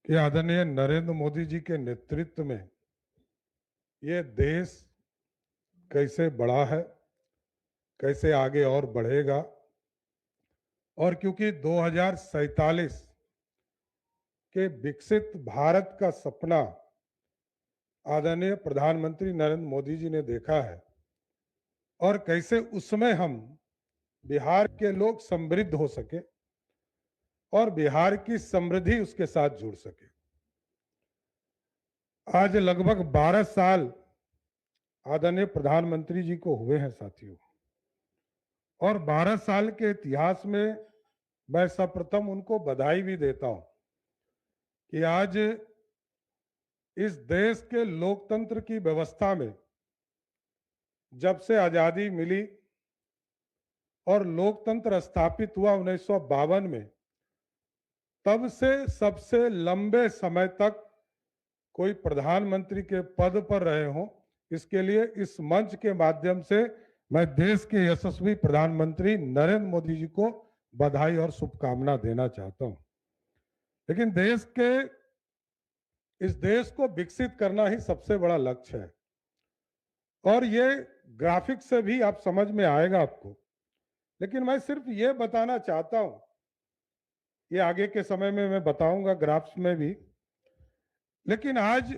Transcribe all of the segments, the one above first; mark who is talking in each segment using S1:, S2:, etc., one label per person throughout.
S1: कि आदरणीय नरेंद्र मोदी जी के नेतृत्व में ये देश कैसे बढ़ा है, कैसे आगे और बढ़ेगा। और क्योंकि 2047 के विकसित भारत का सपना आदरणीय प्रधानमंत्री नरेंद्र मोदी जी ने देखा है और कैसे उसमें हम बिहार के लोग समृद्ध हो सके और बिहार की समृद्धि उसके साथ जुड़ सके। आज लगभग 12 साल आदरणीय प्रधानमंत्री जी को हुए हैं साथियों, और 12 साल के इतिहास में मैं सर्वप्रथम उनको बधाई भी देता हूं कि आज इस देश के लोकतंत्र की व्यवस्था में जब से आजादी मिली और लोकतंत्र स्थापित हुआ 1952 में, तब से सबसे लंबे समय तक कोई प्रधानमंत्री के पद पर रहे हों, इसके लिए इस मंच के माध्यम से मैं देश के यशस्वी प्रधानमंत्री नरेंद्र मोदी जी को बधाई और शुभकामना देना चाहता हूं। लेकिन इस देश को विकसित करना ही सबसे बड़ा लक्ष्य है, और ये ग्राफिक से भी आप समझ में आएगा आपको। लेकिन मैं सिर्फ ये बताना चाहता हूं, ये आगे के समय में मैं बताऊंगा ग्राफ्स में भी। लेकिन आज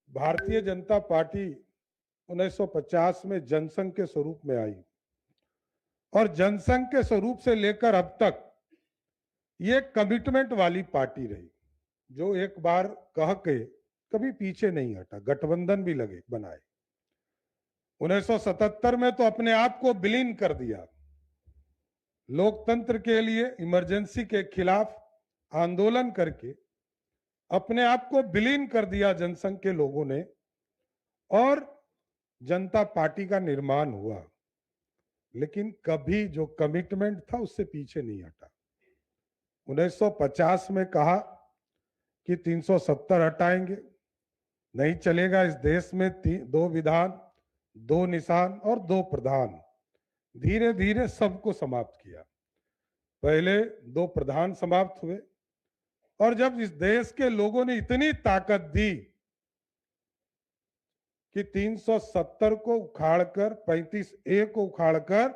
S1: भारतीय जनता पार्टी 1950 में जनसंघ के स्वरूप में आई, और जनसंघ के स्वरूप से लेकर अब तक ये कमिटमेंट वाली पार्टी रही, जो एक बार कह के कभी पीछे नहीं हटा। गठबंधन भी लगे बनाए। 1977 में तो अपने आप को विलीन कर दिया। लोकतंत्र के लिए इमरजेंसी के खिलाफ आंदोलन करके अपने आप को विलीन कर दिया जनसंघ के लोगों ने, और जनता पार्टी का निर्माण हुआ। लेकिन कभी जो कमिटमेंट था उससे पीछे नहीं हटा। 1950 में कहा कि 370 हटाएंगे, नहीं चलेगा इस देश में 2 विधान, 2 निशान और 2 प्रधान। धीरे धीरे सबको समाप्त किया। पहले 2 प्रधान समाप्त हुए, और जब इस देश के लोगों ने इतनी ताकत दी कि 370 को उखाड़कर 35A को उखाड़कर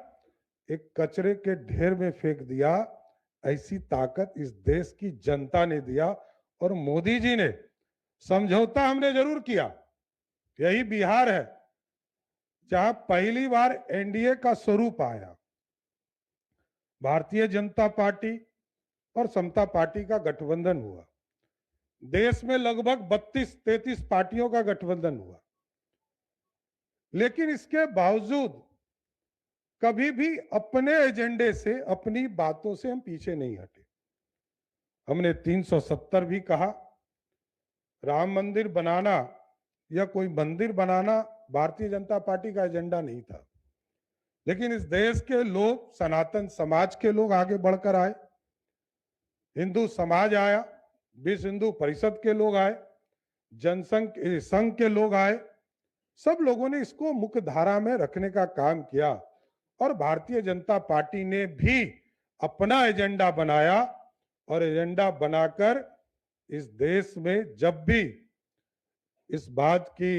S1: एक कचरे के ढेर में फेंक दिया, ऐसी ताकत इस देश की जनता ने दिया। और मोदी जी ने समझौता हमने जरूर किया। यही बिहार है जहां पहली बार एनडीए का स्वरूप आया। भारतीय जनता पार्टी और समता पार्टी का गठबंधन हुआ। देश में लगभग 32-33 पार्टियों का गठबंधन हुआ। लेकिन इसके बावजूद कभी भी अपने एजेंडे से, अपनी बातों से हम पीछे नहीं हटे। हमने 370 भी कहा। राम मंदिर बनाना या कोई मंदिर बनाना भारतीय जनता पार्टी का एजेंडा नहीं था। लेकिन इस देश के लोग, सनातन समाज के लोग आगे बढ़कर आए, हिंदू समाज आया, विश्व हिंदू परिषद के लोग आए, जनसंघ संघ के लोग आए। सब लोगों ने इसको मुख्य धारा में रखने का काम किया, और भारतीय जनता पार्टी ने भी अपना एजेंडा बनाया। और एजेंडा बनाकर इस देश में जब भी इस बात की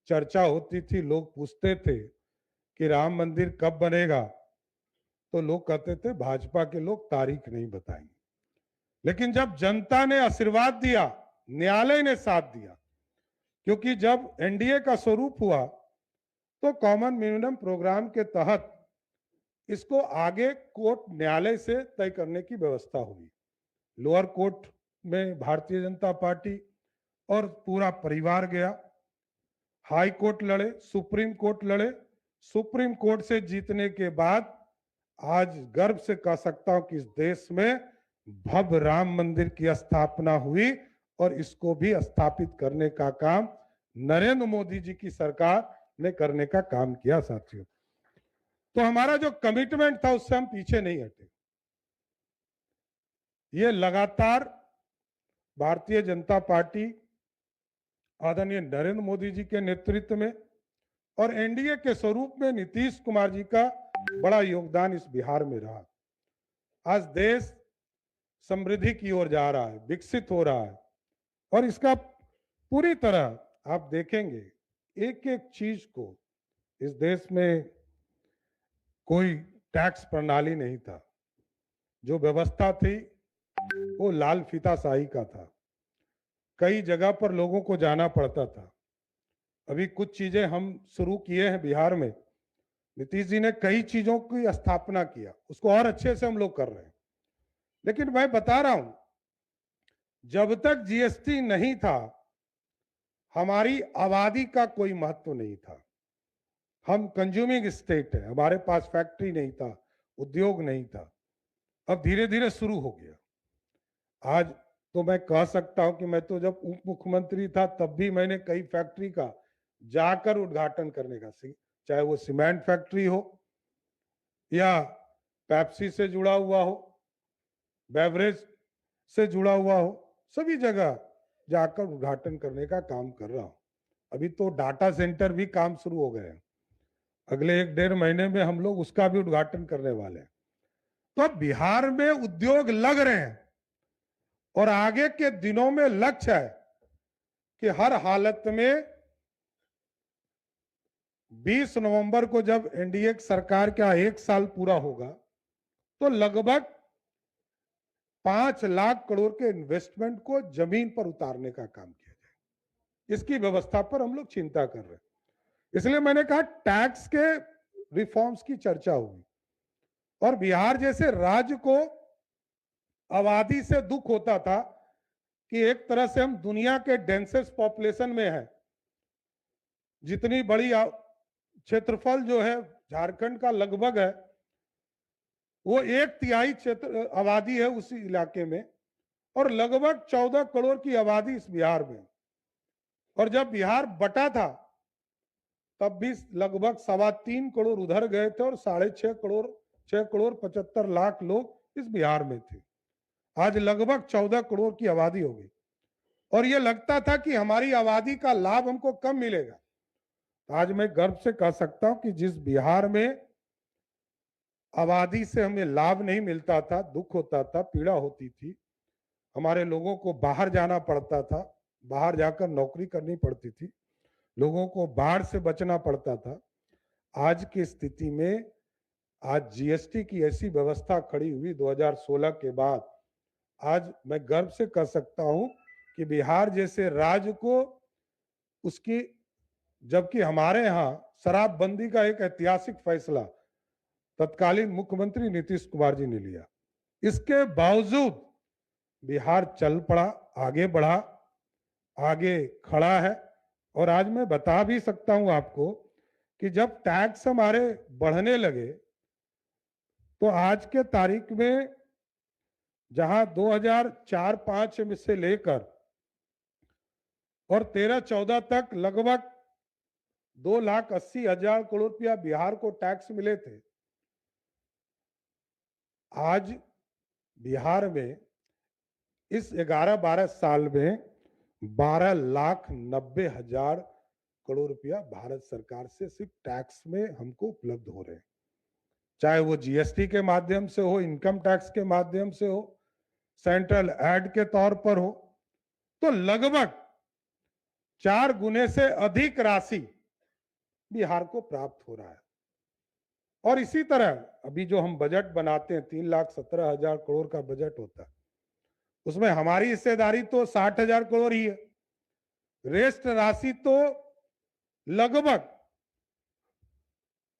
S1: चर्चा होती थी, लोग पूछते थे कि राम मंदिर कब बनेगा, तो लोग कहते थे भाजपा के लोग तारीख नहीं बताएंगे। लेकिन जब जनता ने आशीर्वाद दिया, न्यायालय ने साथ दिया, क्योंकि जब एनडीए का स्वरूप हुआ तो कॉमन मिनिमम प्रोग्राम के तहत इसको आगे कोर्ट, न्यायालय से तय करने की व्यवस्था हुई। लोअर कोर्ट में भारतीय जनता पार्टी और पूरा परिवार गया, हाई कोर्ट लड़े, सुप्रीम कोर्ट लड़े। सुप्रीम कोर्ट से जीतने के बाद आज गर्व से कह सकता हूं कि इस देश में भव्य राम मंदिर की स्थापना हुई, और इसको भी स्थापित करने का काम नरेंद्र मोदी जी की सरकार ने करने का काम किया साथियों। तो हमारा जो कमिटमेंट था उससे हम पीछे नहीं हटे। ये लगातार भारतीय जनता पार्टी आदरणीय नरेंद्र मोदी जी के नेतृत्व में और एनडीए के स्वरूप में नीतीश कुमार जी का बड़ा योगदान इस बिहार में रहा। आज देश समृद्धि की ओर जा रहा है, विकसित हो रहा है। और इसका पूरी तरह आप देखेंगे एक एक चीज को, इस देश में कोई टैक्स प्रणाली नहीं था, जो व्यवस्था थी वो लाल फीताशाही का था। कई जगह पर लोगों को जाना पड़ता था। अभी कुछ चीजें हम शुरू किए हैं बिहार में, नीतीश जी ने कई चीजों की स्थापना किया, उसको और अच्छे से हम लोग कर रहे हैं। लेकिन मैं बता रहा हूं, जब तक जीएसटी नहीं था हमारी आबादी का कोई महत्व नहीं था। हम कंज्यूमिंग स्टेट है, हमारे पास फैक्ट्री नहीं था, उद्योग नहीं था। अब धीरे धीरे शुरू हो गया। आज तो मैं कह सकता हूं कि मैं तो जब उप मुख्यमंत्री था तब भी मैंने कई फैक्ट्री का जाकर उद्घाटन करने का, चाहे वो सीमेंट फैक्ट्री हो या पेप्सी से जुड़ा हुआ हो, बेवरेज से जुड़ा हुआ हो, सभी जगह जाकर उद्घाटन करने का काम कर रहा हूं। अभी तो डाटा सेंटर भी काम शुरू हो गए हैं, अगले 1-1.5 महीने में हम लोग उसका भी उद्घाटन करने वाले हैं। तो अब बिहार में उद्योग लग रहे हैं और आगे के दिनों में लक्ष्य है कि हर हालत में 20 नवंबर को जब एनडीए सरकार का 1 साल पूरा होगा तो लगभग 5 लाख करोड़ के इन्वेस्टमेंट को जमीन पर उतारने का काम किया जाए। इसकी व्यवस्था पर हम लोग चिंता कर रहे हैं। इसलिए मैंने कहा टैक्स के रिफॉर्म्स की चर्चा होगी। और बिहार जैसे राज्य को आबादी से दुख होता था कि एक तरह से हम दुनिया के डेंसेस्ट पॉपुलेशन में हैं। जितनी बड़ी क्षेत्रफल जो है झारखंड का लगभग है, वो 1/3 क्षेत्र आबादी है उसी इलाके में, और लगभग 14 करोड़ की आबादी इस बिहार में। और जब बिहार बटा था तब भी लगभग 3.25 करोड़ उधर गए थे और 6.5 करोड़ 6,75,00,000 लोग इस बिहार में थे। आज लगभग 14 करोड़ की आबादी हो गई और ये लगता था कि हमारी आबादी का लाभ हमको कम मिलेगा। आज मैं गर्व से कह सकता हूं कि जिस बिहार में आबादी से हमें लाभ नहीं मिलता था, दुख होता था, पीड़ा होती थी, हमारे लोगों को बाहर जाना पड़ता था, बाहर जाकर नौकरी करनी पड़ती थी, लोगों को बाढ़ से बचना पड़ता था, आज की स्थिति में आज जीएसटी की ऐसी व्यवस्था खड़ी हुई 2016 के बाद, आज मैं गर्व से कह सकता हूं कि बिहार जैसे राज्य को उसकी, जबकि हमारे यहाँ शराबबंदी का एक ऐतिहासिक फैसला तत्कालीन मुख्यमंत्री नीतीश कुमार जी ने लिया, इसके बावजूद बिहार चल पड़ा, आगे बढ़ा, आगे खड़ा है। और आज मैं बता भी सकता हूं आपको कि जब टैक्स हमारे बढ़ने लगे तो आज के तारीख में जहां 2004-05 में से लेकर और 13-14 तक लगभग 2,80,000 करोड़ रुपया बिहार को टैक्स मिले थे, आज बिहार में इस 11-12 साल में 12,90,000 करोड़ रुपया भारत सरकार से सिर्फ टैक्स में हमको उपलब्ध हो रहे हैं, चाहे वो जीएसटी के माध्यम से हो, इनकम टैक्स के माध्यम से हो, सेंट्रल एड के तौर पर हो। तो लगभग 4 गुने से अधिक राशि बिहार को प्राप्त हो रहा है। और इसी तरह अभी जो हम बजट बनाते हैं, 3,17,000 करोड़ का बजट होता है, उसमें हमारी हिस्सेदारी तो 60,000 करोड़ ही है। रेस्ट राशि तो लगभग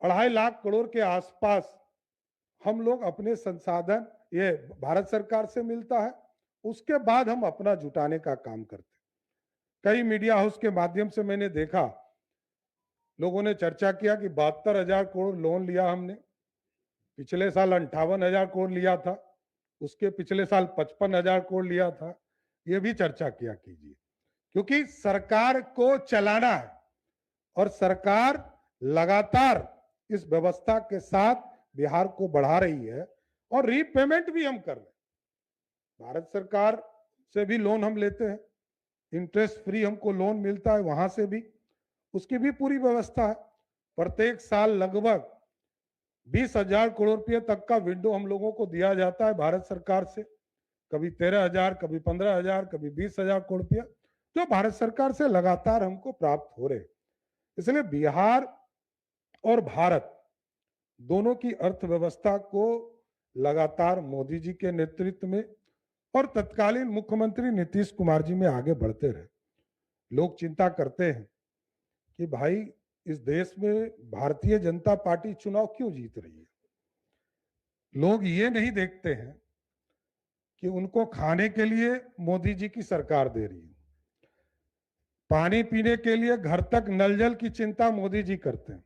S1: 2.5 लाख करोड़ के आसपास हम लोग अपने संसाधन ये भारत सरकार से मिलता है, उसके बाद हम अपना जुटाने का काम करते हैं। कई मीडिया हाउस के माध्यम से मैंने देखा, लोगों ने चर्चा किया कि 72,000 करोड़ लोन लिया हमने, पिछले साल 58,000 करोड़ लिया था, उसके पिछले साल 55,000 करोड़ लिया था। ये भी चर्चा किया कीजिए, क्योंकि सरकार को चलाना है और सरकार लगातार इस व्यवस्था के साथ बिहार को बढ़ा रही है और रीपेमेंट भी हम कर रहे हैं। भारत सरकार से भी लोन हम लेते हैं, इंटरेस्ट फ्री हमको लोन मिलता है, वहां से भी उसकी भी पूरी व्यवस्था है। प्रत्येक साल लगभग 20,000 करोड़ रुपए तक का विंडो हम लोगों को दिया जाता है भारत सरकार से। कभी 13,000, कभी 15,000, कभी 20,000 करोड़ रुपया, जो भारत सरकार से लगातार हमको प्राप्त हो रहे। इसलिए बिहार और भारत दोनों की अर्थव्यवस्था को लगातार मोदी जी के नेतृत्व में और तत्कालीन मुख्यमंत्री नीतीश कुमार जी में आगे बढ़ते रहे। लोग चिंता करते हैं कि भाई इस देश में भारतीय जनता पार्टी चुनाव क्यों जीत रही है। लोग ये नहीं देखते हैं कि उनको खाने के लिए मोदी जी की सरकार दे रही है, पानी पीने के लिए घर तक नल जल की चिंता मोदी जी करते हैं,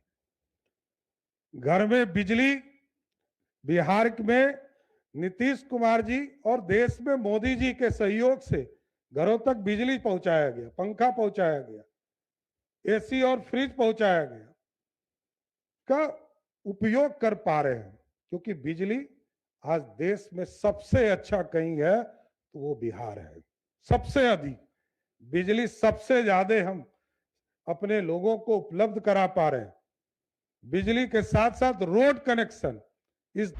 S1: घर में बिजली बिहार में नीतीश कुमार जी और देश में मोदी जी के सहयोग से घरों तक बिजली पहुंचाया गया, पंखा पहुंचाया गया, एसी और फ्रिज पहुंचाया गया का उपयोग कर पा रहे हैं। क्योंकि बिजली आज देश में सबसे अच्छा कहीं है तो वो बिहार है। सबसे अधिक बिजली सबसे ज्यादा हम अपने लोगों को उपलब्ध करा पा रहे हैं। बिजली के साथ साथ रोड कनेक्शन इस